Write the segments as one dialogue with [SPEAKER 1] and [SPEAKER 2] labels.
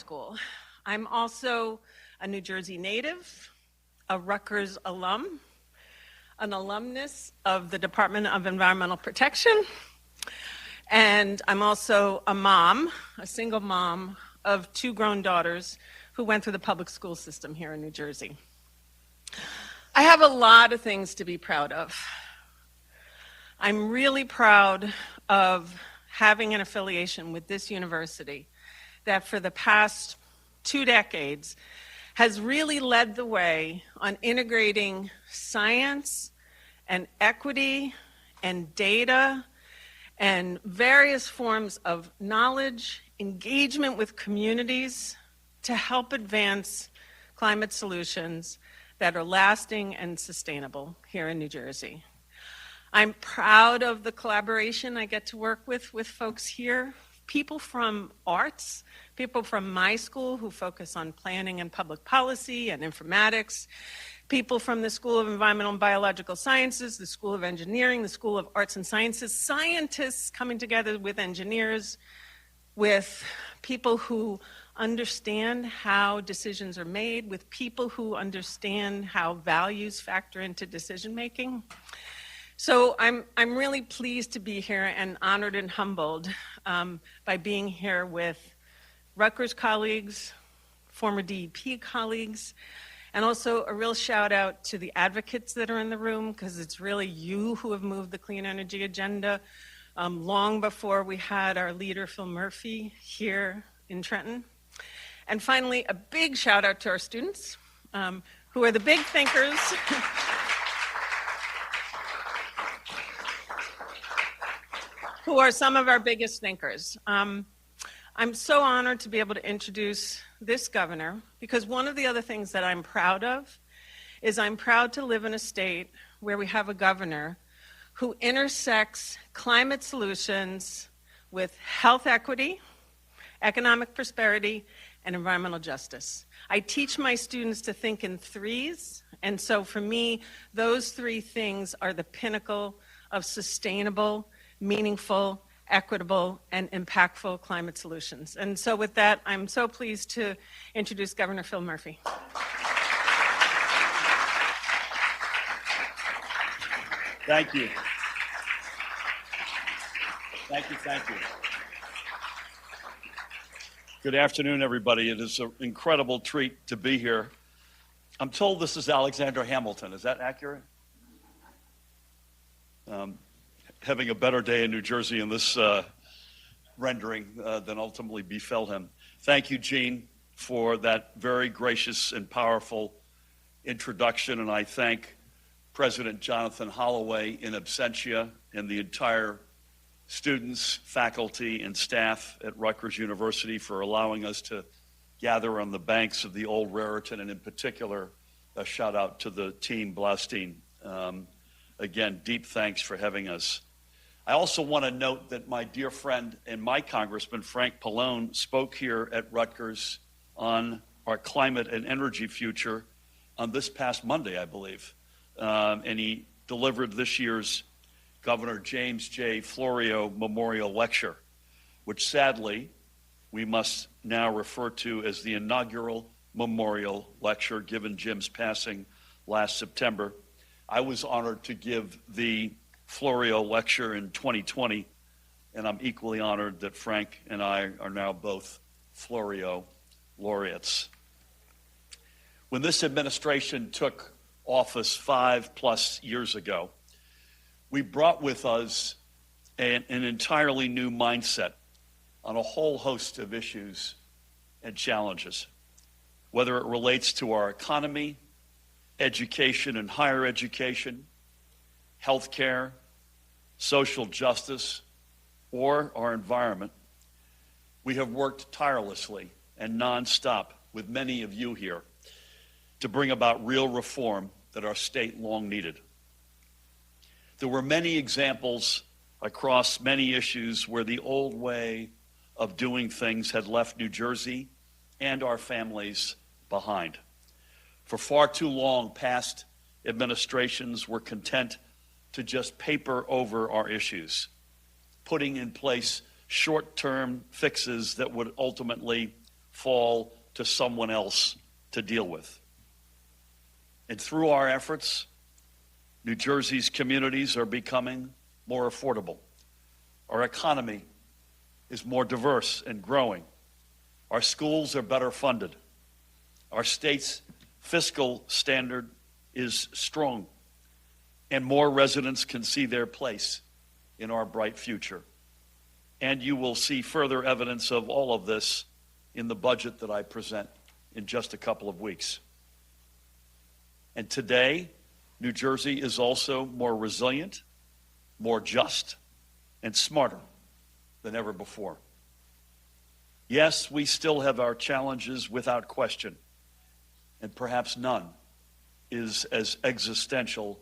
[SPEAKER 1] School. I'm also a New Jersey native, a Rutgers alum, an alumnus of the Department of Environmental Protection, and I'm also a mom, a single mom of 2 grown daughters who went through the public school system here in New Jersey. I have a lot of things to be proud of. I'm really proud of having an affiliation with this university that for the past 2 decades has really led the way on integrating science and equity and data and various forms of knowledge, engagement with communities to help advance climate solutions that are lasting and sustainable here in New Jersey. I'm proud of the collaboration I get to work with folks here, people from arts, people from my school who focus on planning and public policy and informatics, people from the School of Environmental and Biological Sciences, the School of Engineering, the School of Arts and Sciences, scientists coming together with engineers, with people who understand how decisions are made, with people who understand how values factor into decision making. So I'm really pleased to be here and honored and humbled by being here with Rutgers colleagues, former DEP colleagues, and also a real shout out to the advocates that are in the room, because it's really you who have moved the clean energy agenda long before we had our leader, Phil Murphy, here in Trenton. And finally, a big shout out to our students who are the big thinkers. Who are some of our biggest thinkers. I'm so honored to be able to introduce this governor, because one of the other things that I'm proud of is I'm proud to live in a state where we have a governor who intersects climate solutions with health equity, economic prosperity, and environmental justice. I teach my students to think in threes, and so for me, those 3 things are the pinnacle of sustainable, meaningful, equitable, and impactful climate solutions. And so with that, I'm so pleased to introduce Governor Phil Murphy.
[SPEAKER 2] Thank you. Thank you. Good afternoon, everybody. It is an incredible treat to be here. I'm told this is Alexander Hamilton. Is that accurate? Having a better day in New Jersey in this rendering than ultimately befell him. Thank you, Gene, for that very gracious and powerful introduction, and I thank President Jonathan Holloway in absentia and the entire students, faculty, and staff at Rutgers University for allowing us to gather on the banks of the old Raritan, and in particular, a shout out to the team Blaustein. Again, deep thanks for having us. I also want to note that my dear friend and my congressman, Frank Pallone, spoke here at Rutgers on our climate and energy future on this past Monday, I believe. And he delivered this year's Governor James J. Florio Memorial Lecture, which sadly we must now refer to as the inaugural Memorial Lecture, given Jim's passing last September. I was honored to give the Florio Lecture in 2020, and I'm equally honored that Frank and I are now both Florio laureates. When this administration took office 5+ years ago, we brought with us an entirely new mindset on a whole host of issues and challenges, whether it relates to our economy, education and higher education, healthcare, social justice, or our environment. We have worked tirelessly and nonstop with many of you here to bring about real reform that our state long needed. There were many examples across many issues where the old way of doing things had left New Jersey and our families behind. For far too long, past administrations were content to just paper over our issues, putting in place short-term fixes that would ultimately fall to someone else to deal with. And through our efforts, New Jersey's communities are becoming more affordable. Our economy is more diverse and growing. Our schools are better funded. Our state's fiscal standard is strong, and more residents can see their place in our bright future. And you will see further evidence of all of this in the budget that I present in just a couple of weeks. And today, New Jersey is also more resilient, more just, and smarter than ever before. Yes, we still have our challenges without question, and perhaps none is as existential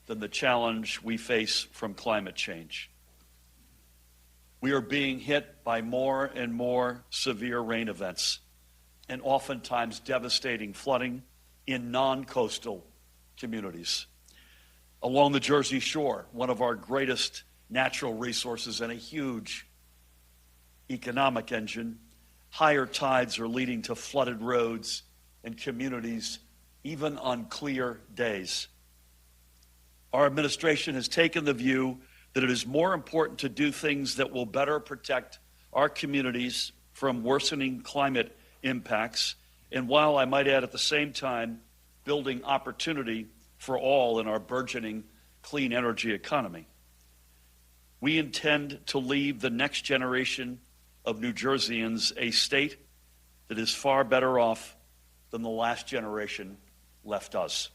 [SPEAKER 2] than the challenge we face from climate change. We are being hit by more and more severe rain events and oftentimes devastating flooding in non-coastal communities. Along the Jersey Shore, one of our greatest natural resources and a huge economic engine, higher tides are leading to flooded roads and communities even on clear days. Our administration has taken the view that it is more important to do things that will better protect our communities from worsening climate impacts, and while I might add at the same time, building opportunity for all in our burgeoning clean energy economy. We intend to leave the next generation of New Jerseyans a state that is far better off than the last generation left us.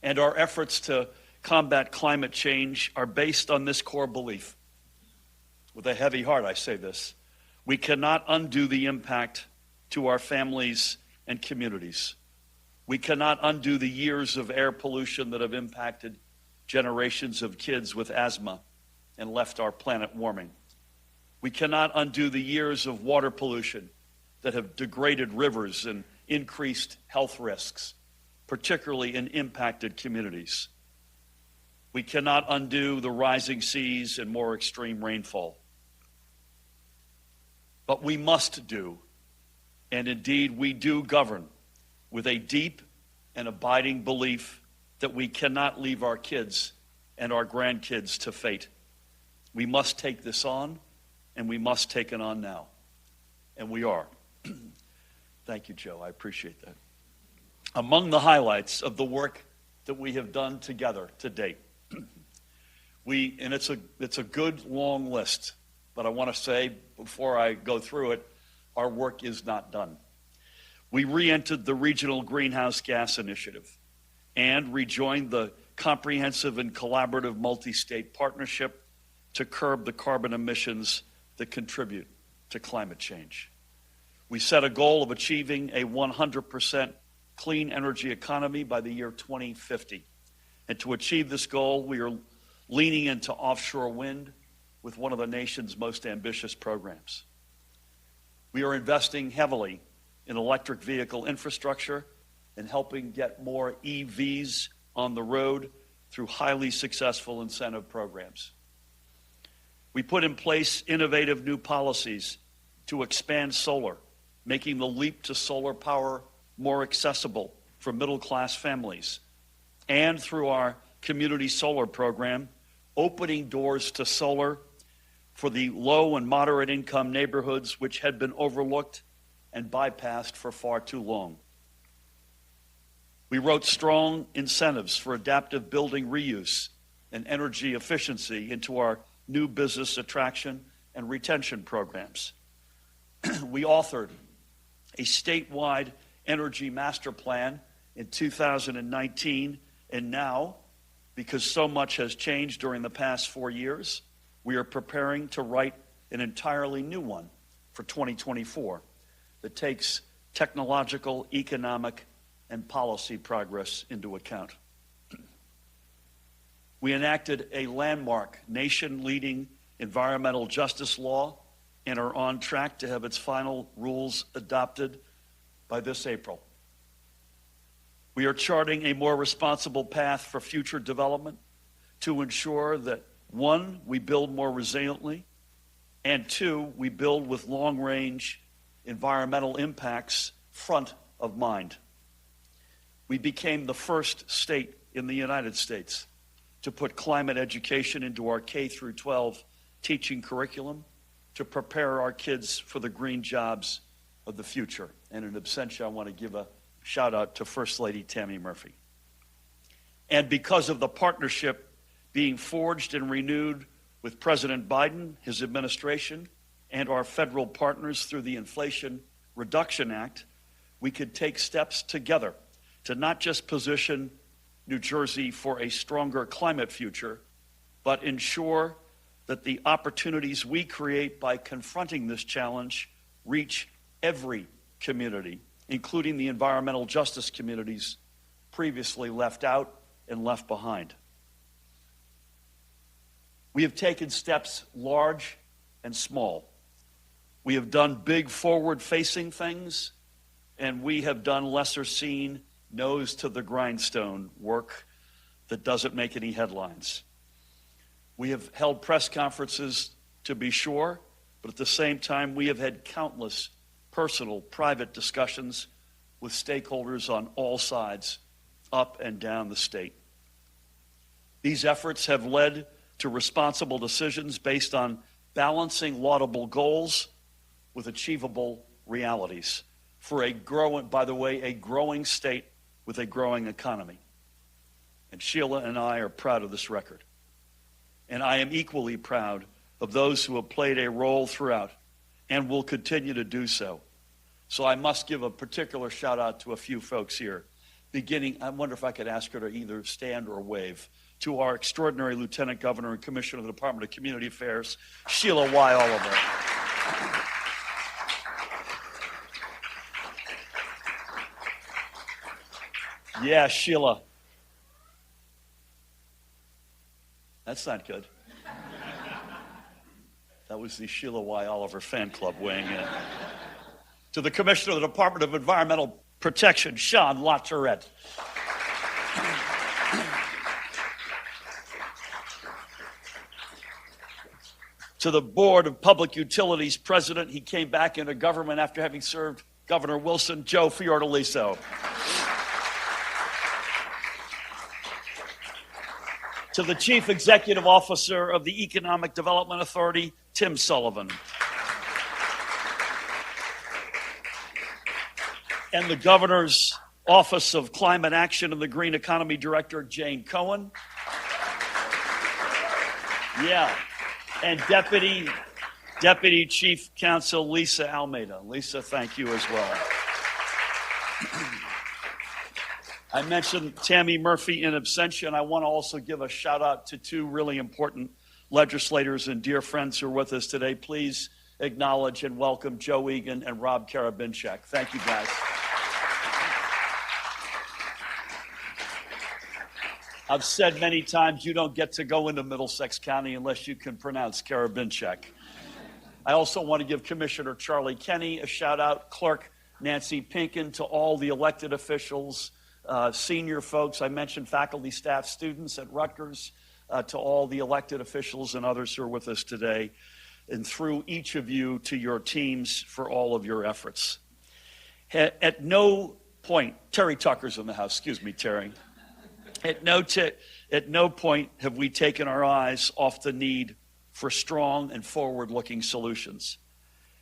[SPEAKER 2] And our efforts to combat climate change are based on this core belief. With a heavy heart, I say this. We cannot undo the impact to our families and communities. We cannot undo the years of air pollution that have impacted generations of kids with asthma and left our planet warming. We cannot undo the years of water pollution that have degraded rivers and increased health risks, particularly in impacted communities. We cannot undo the rising seas and more extreme rainfall. But we must do, and indeed we do govern, with a deep and abiding belief that we cannot leave our kids and our grandkids to fate. We must take this on, and we must take it on now. And we are. Thank you, Joe. I appreciate that. Among the highlights of the work that we have done together to date, and it's a good long list, but I want to say before I go through it, our work is not done. We re-entered the Regional Greenhouse Gas Initiative and rejoined the Comprehensive and Collaborative Multi-State Partnership to curb the carbon emissions that contribute to climate change. We set a goal of achieving a 100% clean energy economy by the year 2050. And to achieve this goal, we are leaning into offshore wind with one of the nation's most ambitious programs. We are investing heavily in electric vehicle infrastructure and helping get more EVs on the road through highly successful incentive programs. We put in place innovative new policies to expand solar, making the leap to solar power more accessible for middle-class families, and through our community solar program, opening doors to solar for the low and moderate income neighborhoods which had been overlooked and bypassed for far too long. We wrote strong incentives for adaptive building reuse and energy efficiency into our new business attraction and retention programs. We authored a statewide energy master plan in 2019, and now, because so much has changed during the past 4 years, we are preparing to write an entirely new one for 2024 that takes technological, economic, and policy progress into account. We enacted a landmark, nation-leading environmental justice law and are on track to have its final rules adopted by this April. We are charting a more responsible path for future development to ensure that, one, we build more resiliently, and two, we build with long-range environmental impacts front of mind. We became the first state in the United States to put climate education into our K through 12 teaching curriculum to prepare our kids for the green jobs of the future. And in absentia, I want to give a shout out to First Lady Tammy Murphy. And because of the partnership being forged and renewed with President Biden, his administration, and our federal partners through the Inflation Reduction Act, we could take steps together to not just position New Jersey for a stronger climate future, but ensure that the opportunities we create by confronting this challenge reach every community, including the environmental justice communities previously left out and left behind. We have taken steps large and small. We have done big forward-facing things, and we have done lesser-seen, nose-to-the-grindstone work that doesn't make any headlines. We have held press conferences, to be sure, but at the same time, we have had countless personal, private discussions with stakeholders on all sides, up and down the state. These efforts have led to responsible decisions based on balancing laudable goals with achievable realities for a growing state with a growing economy. And Sheila and I are proud of this record. And I am equally proud of those who have played a role throughout and will continue to do so. So I must give a particular shout out to a few folks here. Beginning, I wonder if I could ask her to either stand or wave, to our extraordinary Lieutenant Governor and Commissioner of the Department of Community Affairs, Sheila Y. Oliver. Yeah, Sheila. That's not good. That was the Sheila Y. Oliver fan club weighing in. To the Commissioner of the Department of Environmental Protection, Sean LaTourette. To the Board of Public Utilities President, he came back into government after having served Governor Wilson, Joe Fiordaliso. To the Chief Executive Officer of the Economic Development Authority, Tim Sullivan. And the Governor's Office of Climate Action and the Green Economy Director, Jane Cohen. Yeah. And Deputy Chief Counsel Lisa Almeida. Lisa, thank you as well. I mentioned Tammy Murphy in absentia, and I want to also give a shout out to two really important legislators and dear friends who are with us today. Please acknowledge and welcome Joe Egan and Rob Karabinchak. Thank you, guys. I've said many times you don't get to go into Middlesex County unless you can pronounce Karabinchak. I also want to give Commissioner Charlie Kenny a shout out, Clerk Nancy Pinkin, to all the elected officials, senior folks. I mentioned faculty, staff, students at Rutgers, to all the elected officials and others who are with us today, and through each of you to your teams for all of your efforts. At no point, Terry Tucker's in the house, excuse me, Terry. At no point have we taken our eyes off the need for strong and forward-looking solutions.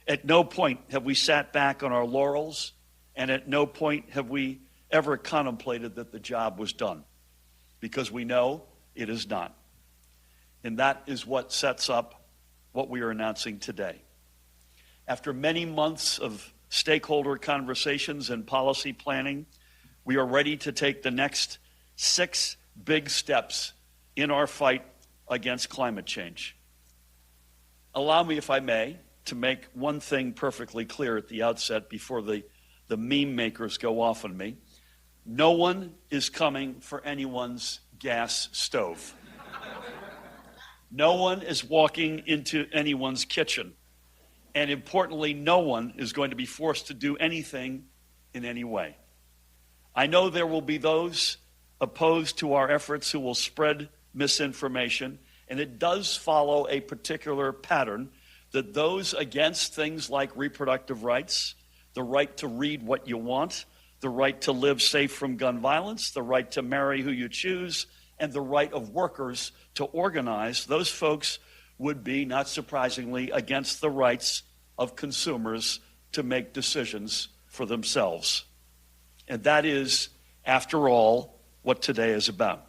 [SPEAKER 2] At no point have we sat back on our laurels, and at no point have we ever contemplated that the job was done, because we know it is not. And that is what sets up what we are announcing today. After many months of stakeholder conversations and policy planning, we are ready to take the next 6 big steps in our fight against climate change. Allow me, if I may, to make one thing perfectly clear at the outset before the meme makers go off on me. No one is coming for anyone's gas stove. No one is walking into anyone's kitchen. And importantly, no one is going to be forced to do anything in any way. I know there will be those opposed to our efforts who will spread misinformation, and it does follow a particular pattern that those against things like reproductive rights, the right to read what you want, the right to live safe from gun violence, the right to marry who you choose, and the right of workers to organize, those folks would be, not surprisingly, against the rights of consumers to make decisions for themselves. And that is, after all, what today is about.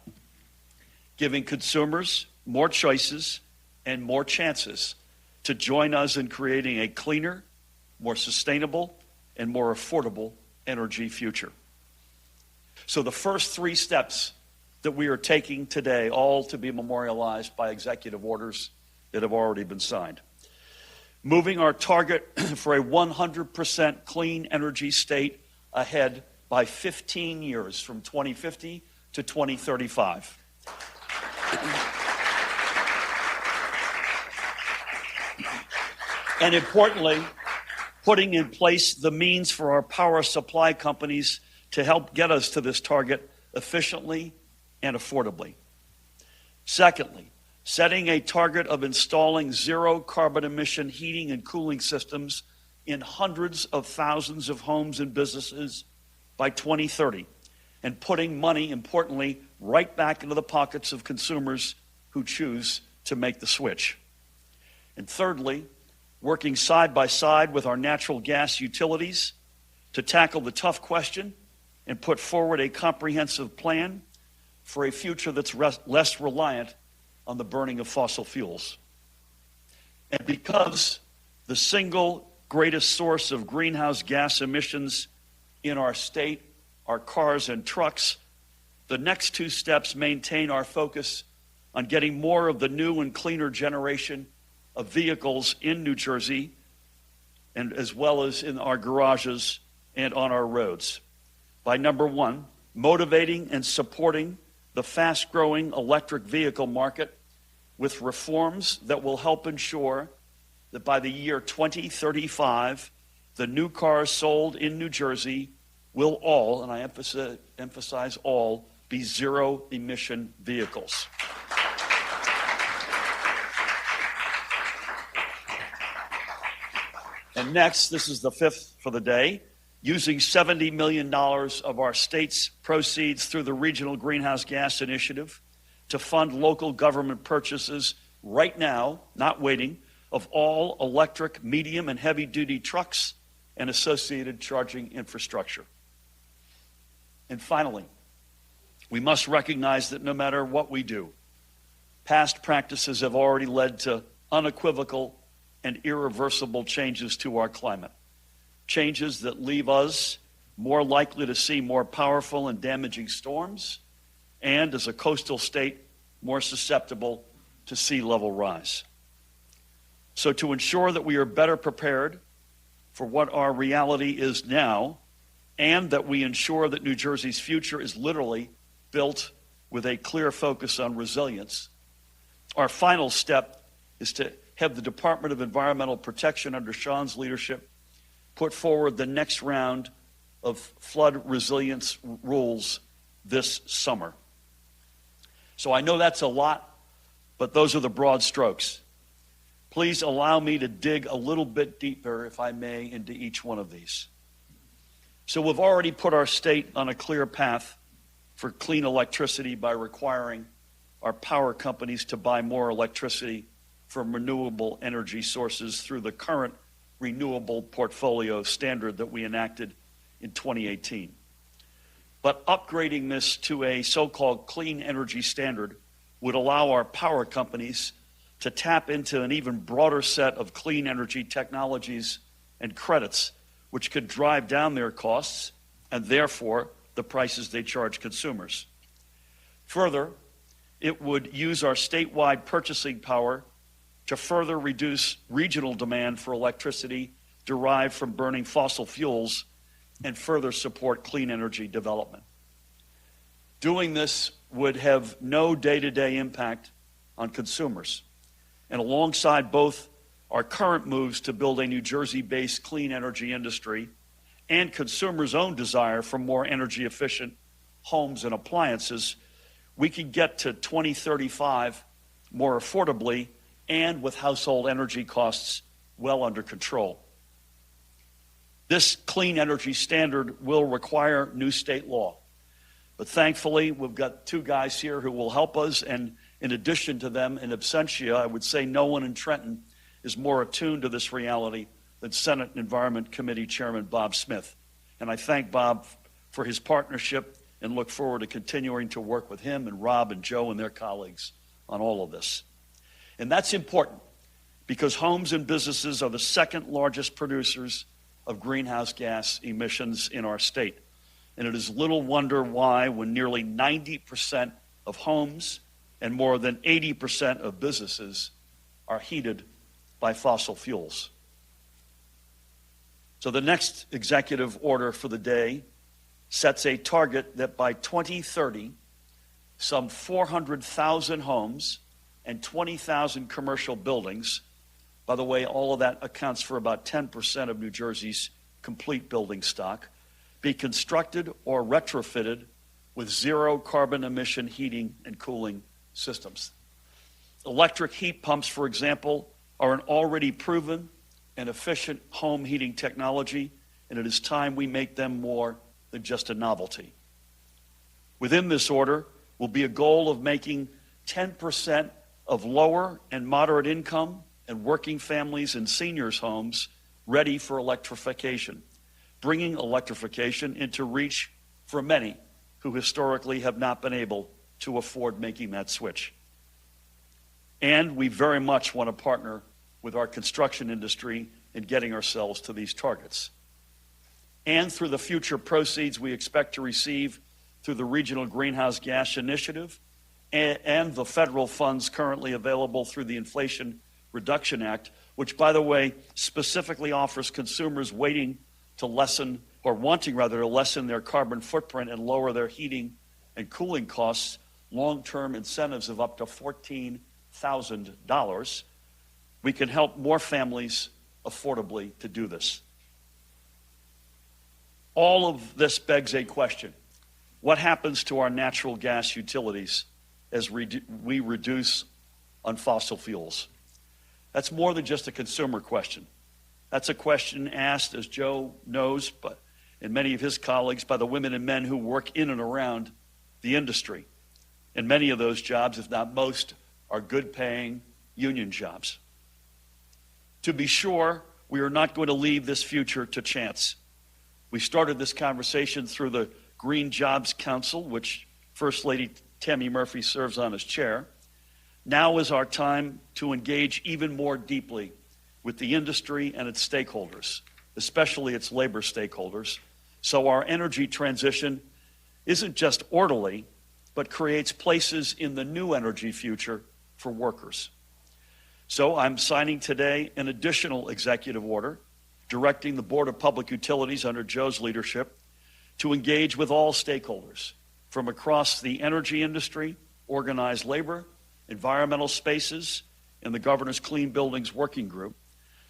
[SPEAKER 2] Giving consumers more choices and more chances to join us in creating a cleaner, more sustainable, and more affordable energy future. So the first three steps that we are taking today, all to be memorialized by executive orders that have already been signed. Moving our target for a 100% clean energy state ahead by 15 years, from 2050 to 2035. And importantly, putting in place the means for our power supply companies to help get us to this target efficiently and affordably. Secondly, setting a target of installing zero carbon emission heating and cooling systems in hundreds of thousands of homes and businesses by 2030, and putting money, importantly, right back into the pockets of consumers who choose to make the switch. And thirdly, working side by side with our natural gas utilities to tackle the tough question and put forward a comprehensive plan for a future that's less reliant on the burning of fossil fuels. And because the single greatest source of greenhouse gas emissions in our state are cars and trucks, the next two steps maintain our focus on getting more of the new and cleaner generation of vehicles in New Jersey, and as well as in our garages and on our roads. By number one, motivating and supporting the fast-growing electric vehicle market with reforms that will help ensure that by the year 2035, the new cars sold in New Jersey will all, and I emphasize all, be zero-emission vehicles. And next, this is the fifth for the day, using $70 million of our state's proceeds through the Regional Greenhouse Gas Initiative to fund local government purchases right now, not waiting, of all electric, medium, and heavy-duty trucks and associated charging infrastructure. And finally, we must recognize that no matter what we do, past practices have already led to unequivocal and irreversible changes to our climate. Changes that leave us more likely to see more powerful and damaging storms, and as a coastal state, more susceptible to sea level rise. So to ensure that we are better prepared for what our reality is now, and that we ensure that New Jersey's future is literally built with a clear focus on resilience, our final step is to have the Department of Environmental Protection under Sean's leadership put forward the next round of flood resilience rules this summer. So I know that's a lot, but those are the broad strokes. Please allow me to dig a little bit deeper, if I may, into each one of these. So we've already put our state on a clear path for clean electricity by requiring our power companies to buy more electricity from renewable energy sources through the current renewable portfolio standard that we enacted in 2018. But upgrading this to a so-called clean energy standard would allow our power companies to tap into an even broader set of clean energy technologies and credits, which could drive down their costs and therefore the prices they charge consumers. Further, it would use our statewide purchasing power to further reduce regional demand for electricity derived from burning fossil fuels and further support clean energy development. Doing this would have no day-to-day impact on consumers. And alongside both our current moves to build a New Jersey-based clean energy industry and consumers' own desire for more energy-efficient homes and appliances, we can get to 2035 more affordably and with household energy costs well under control. This clean energy standard will require new state law. But thankfully, we've got two guys here who will help us, and in addition to them, in absentia, I would say no one in Trenton is more attuned to this reality than Senate Environment Committee Chairman Bob Smith. And I thank Bob for his partnership and look forward to continuing to work with him and Rob and Joe and their colleagues on all of this. And that's important because homes and businesses are the second largest producers of greenhouse gas emissions in our state. And it is little wonder why, when nearly 90% of homes and more than 80% of businesses are heated by fossil fuels. So the next executive order for the day sets a target that by 2030, some 400,000 homes and 20,000 commercial buildings, by the way, all of that accounts for about 10% of New Jersey's complete building stock, be constructed or retrofitted with zero carbon emission heating and cooling systems. Electric heat pumps, for example, are an already proven and efficient home heating technology, and it is time we make them more than just a novelty. Within this order will be a goal of making 10% of lower and moderate income and working families and seniors' homes ready for electrification, bringing electrification into reach for many who historically have not been able to afford making that switch. And we very much want to partner with our construction industry in getting ourselves to these targets. And through the future proceeds we expect to receive through the Regional Greenhouse Gas Initiative and the federal funds currently available through the Inflation Reduction Act, which, by the way, specifically offers consumers waiting to lessen, or wanting rather, to lessen their carbon footprint and lower their heating and cooling costs, long-term incentives of up to $14,000. We can help more families affordably to do this. All of this begs a question. What happens to our natural gas utilities as we reduce on fossil fuels? That's more than just a consumer question. That's a question asked, as Joe knows, and many of his colleagues, by the women and men who work in and around the industry. And many of those jobs, if not most, are good-paying union jobs. To be sure, we are not going to leave this future to chance. We started this conversation through the Green Jobs Council, which First Lady Tammy Murphy serves on as chair. Now is our time to engage even more deeply with the industry and its stakeholders, especially its labor stakeholders, so our energy transition isn't just orderly, but creates places in the new energy future for workers. So I'm signing today an additional executive order directing the Board of Public Utilities under Joe's leadership to engage with all stakeholders from across the energy industry, organized labor, environmental spaces, and the Governor's Clean Buildings Working Group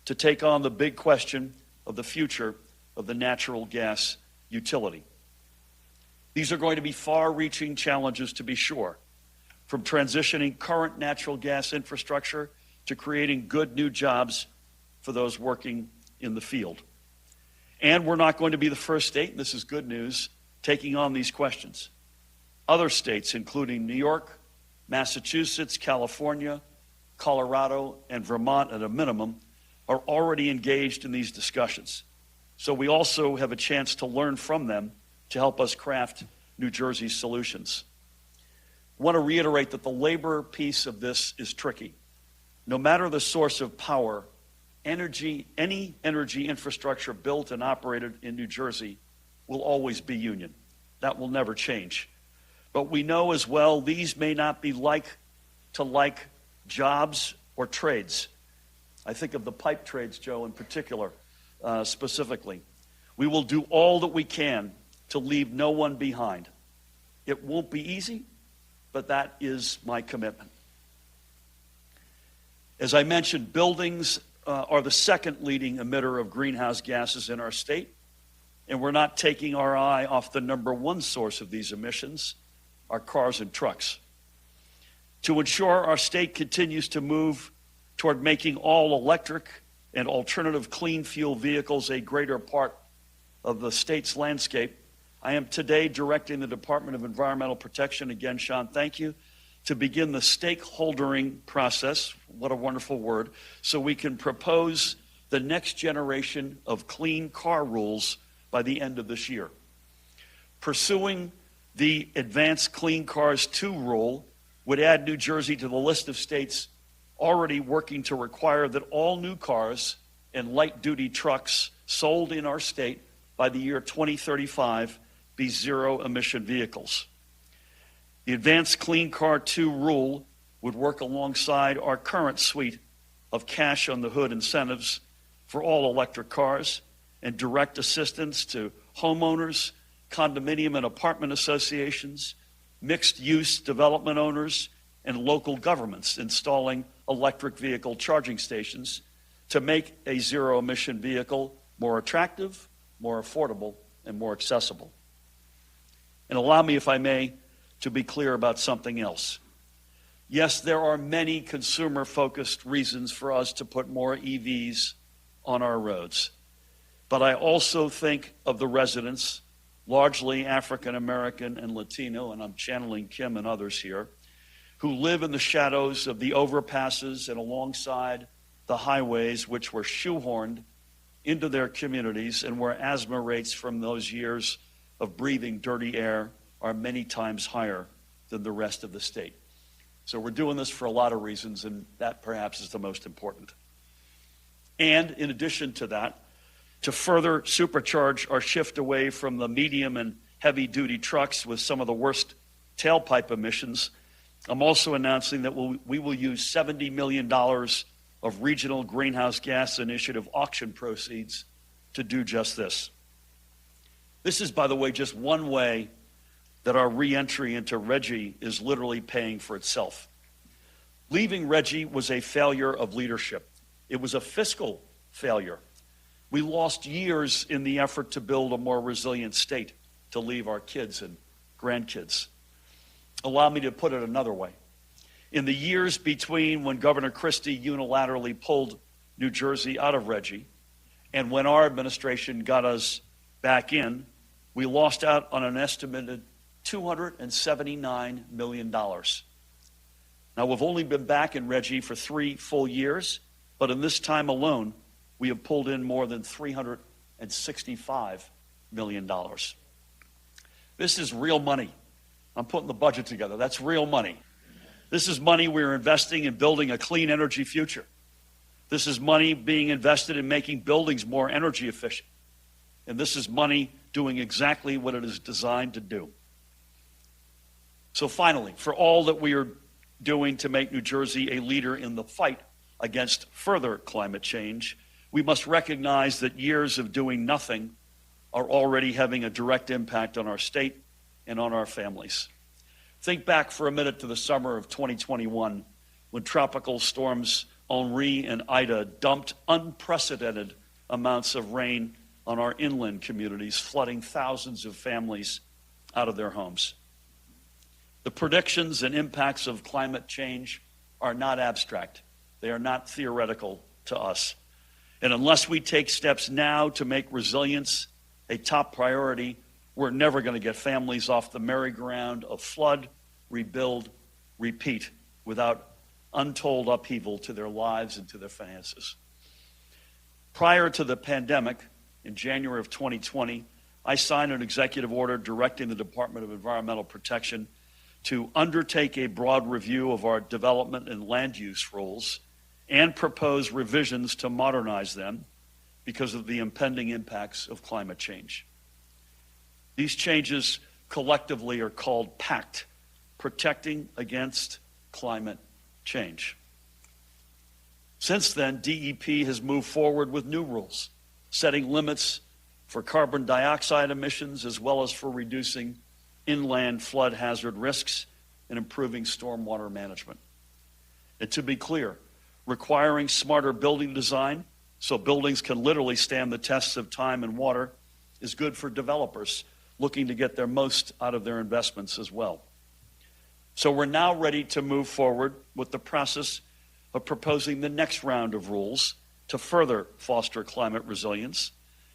[SPEAKER 2] to take on the big question of the future of the natural gas utility. These are going to be far-reaching challenges, to be sure, from transitioning current natural gas infrastructure to creating good new jobs for those working in the field. And we're not going to be the first state, and this is good news, taking on these questions. Other states, including New York, Massachusetts, California, Colorado, and Vermont at a minimum, are already engaged in these discussions. So we also have a chance to learn from them to help us craft New Jersey's solutions. I want to reiterate that the labor piece of this is tricky. No matter the source of power, any energy infrastructure built and operated in New Jersey will always be union. That will never change. But we know as well these may not be like jobs or trades. I think of the pipe trades, Joe, in particular, specifically. We will do all that we can to leave no one behind. It won't be easy, but that is my commitment. As I mentioned, buildings are the second leading emitter of greenhouse gases in our state, and we're not taking our eye off the number one source of these emissions, our cars and trucks. To ensure our state continues to move toward making all electric and alternative clean fuel vehicles a greater part of the state's landscape, I am today directing the Department of Environmental Protection, again, Sean, thank you, to begin the stakeholdering process, what a wonderful word, so we can propose the next generation of clean car rules by the end of this year. Pursuing the Advanced Clean Cars 2 rule would add New Jersey to the list of states already working to require that all new cars and light-duty trucks sold in our state by the year 2035 be zero-emission vehicles. The Advanced Clean Car 2 rule would work alongside our current suite of cash-on-the-hood incentives for all electric cars and direct assistance to homeowners, condominium and apartment associations, mixed-use development owners, and local governments installing electric vehicle charging stations to make a zero-emission vehicle more attractive, more affordable, and more accessible. And allow me, if I may, to be clear about something else. Yes, there are many consumer-focused reasons for us to put more EVs on our roads. But I also think of the residents, largely African American and Latino, and I'm channeling Kim and others here, who live in the shadows of the overpasses and alongside the highways which were shoehorned into their communities and where asthma rates from those years of breathing dirty air are many times higher than the rest of the state. So we're doing this for a lot of reasons, and that perhaps is the most important. And in addition to that, to further supercharge our shift away from the medium and heavy-duty trucks with some of the worst tailpipe emissions, I'm also announcing that we will use $70 million of Regional Greenhouse Gas Initiative auction proceeds to do just this. This is, by the way, just one way that our re-entry into RGGI is literally paying for itself. Leaving RGGI was a failure of leadership. It was a fiscal failure. We lost years in the effort to build a more resilient state to leave our kids and grandkids. Allow me to put it another way. In the years between when Governor Christie unilaterally pulled New Jersey out of RGGI and when our administration got us back in, we lost out on an estimated $279 million. Now, we've only been back in RGGI for 3 full years, but in this time alone, we have pulled in more than $365 million. This is real money. I'm putting the budget together. That's real money. This is money we're investing in building a clean energy future. This is money being invested in making buildings more energy efficient. And this is money doing exactly what it is designed to do. So finally, for all that we are doing to make New Jersey a leader in the fight against further climate change, we must recognize that years of doing nothing are already having a direct impact on our state and on our families. Think back for a minute to the summer of 2021 when tropical storms Henri and Ida dumped unprecedented amounts of rain on our inland communities, flooding thousands of families out of their homes. The predictions and impacts of climate change are not abstract. They are not theoretical to us. And unless we take steps now to make resilience a top priority, we're never going to get families off the merry-go-round of flood, rebuild, repeat without untold upheaval to their lives and to their finances. Prior to the pandemic, in January of 2020, I signed an executive order directing the Department of Environmental Protection to undertake a broad review of our development and land use rules and propose revisions to modernize them because of the impending impacts of climate change. These changes collectively are called PACT, Protecting Against Climate Change. Since then, DEP has moved forward with new rules, setting limits for carbon dioxide emissions as well as for reducing inland flood hazard risks and improving stormwater management. And to be clear, requiring smarter building design so buildings can literally stand the tests of time and water is good for developers looking to get their most out of their investments as well. So we're now ready to move forward with the process of proposing the next round of rules to further foster climate resilience,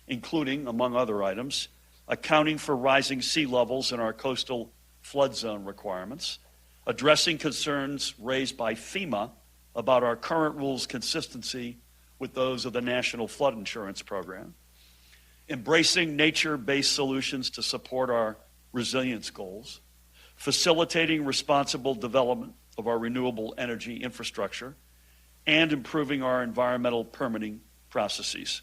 [SPEAKER 2] including, among other items, accounting for rising sea levels in our coastal flood zone requirements, addressing concerns raised by FEMA about our current rules' consistency with those of the National Flood Insurance Program, embracing nature-based solutions to support our resilience goals, facilitating responsible development of our renewable energy infrastructure, and improving our environmental permitting processes.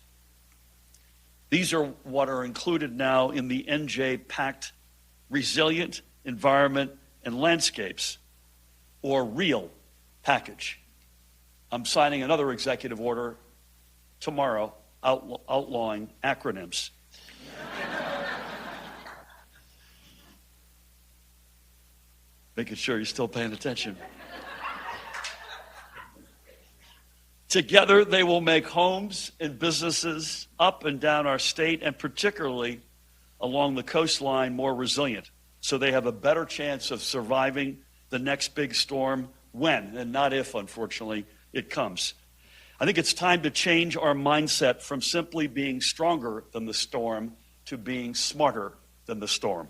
[SPEAKER 2] These are what are included now in the NJ-PACT Resilient Environment and Landscapes, or REAL package. I'm signing another executive order tomorrow outlawing acronyms. Making sure you're still paying attention. Together, they will make homes and businesses up and down our state, and particularly along the coastline, more resilient, so they have a better chance of surviving the next big storm when, and not if, unfortunately, it comes. I think it's time to change our mindset from simply being stronger than the storm to being smarter than the storm.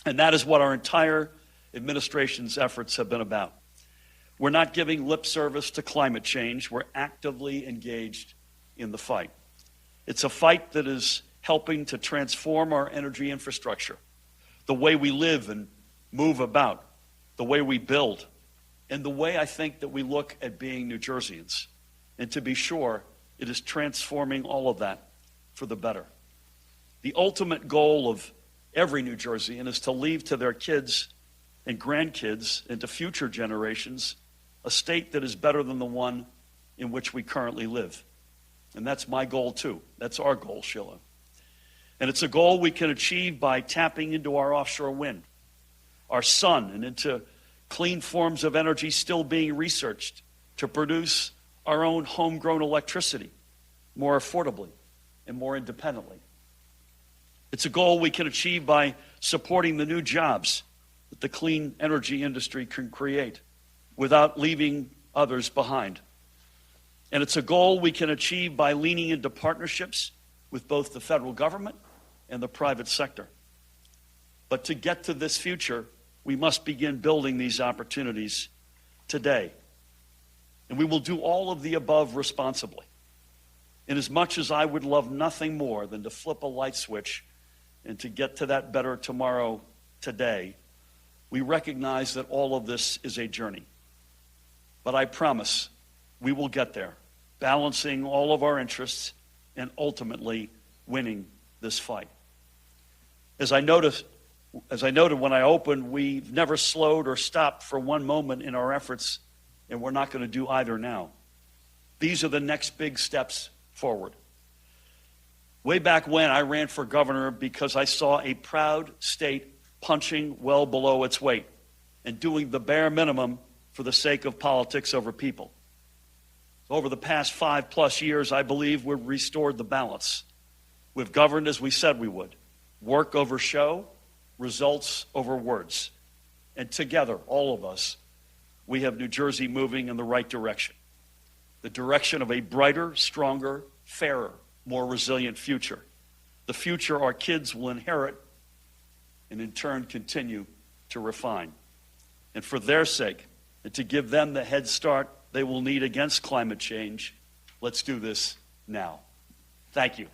[SPEAKER 2] And that is what our entire administration's efforts have been about. We're not giving lip service to climate change. We're actively engaged in the fight. It's a fight that is helping to transform our energy infrastructure, the way we live and move about, the way we build, and the way I think that we look at being New Jerseyans. And to be sure, it is transforming all of that for the better. The ultimate goal of every New Jerseyan is to leave to their kids and grandkids and to future generations a state that is better than the one in which we currently live. And that's my goal too. That's our goal, Sheila. And it's a goal we can achieve by tapping into our offshore wind, our sun, and into clean forms of energy still being researched to produce our own homegrown electricity more affordably and more independently. It's a goal we can achieve by supporting the new jobs that the clean energy industry can create without leaving others behind. And it's a goal we can achieve by leaning into partnerships with both the federal government and the private sector. But to get to this future, we must begin building these opportunities today. And we will do all of the above responsibly. And as much as I would love nothing more than to flip a light switch and to get to that better tomorrow today, we recognize that all of this is a journey. But I promise we will get there, balancing all of our interests and ultimately winning this fight. As I noted when I opened, we've never slowed or stopped for one moment in our efforts, and we're not going to do either now. These are the next big steps forward. Way back when, I ran for governor because I saw a proud state punching well below its weight and doing the bare minimum for the sake of politics over people. Over the past 5+ years, I believe we've restored the balance. We've governed as we said we would. Work over show, results over words. And together, all of us, we have New Jersey moving in the right direction. The direction of a brighter, stronger, fairer, more resilient future. The future our kids will inherit and in turn continue to refine. And for their sake, and to give them the head start they will need against climate change, let's do this now. Thank you.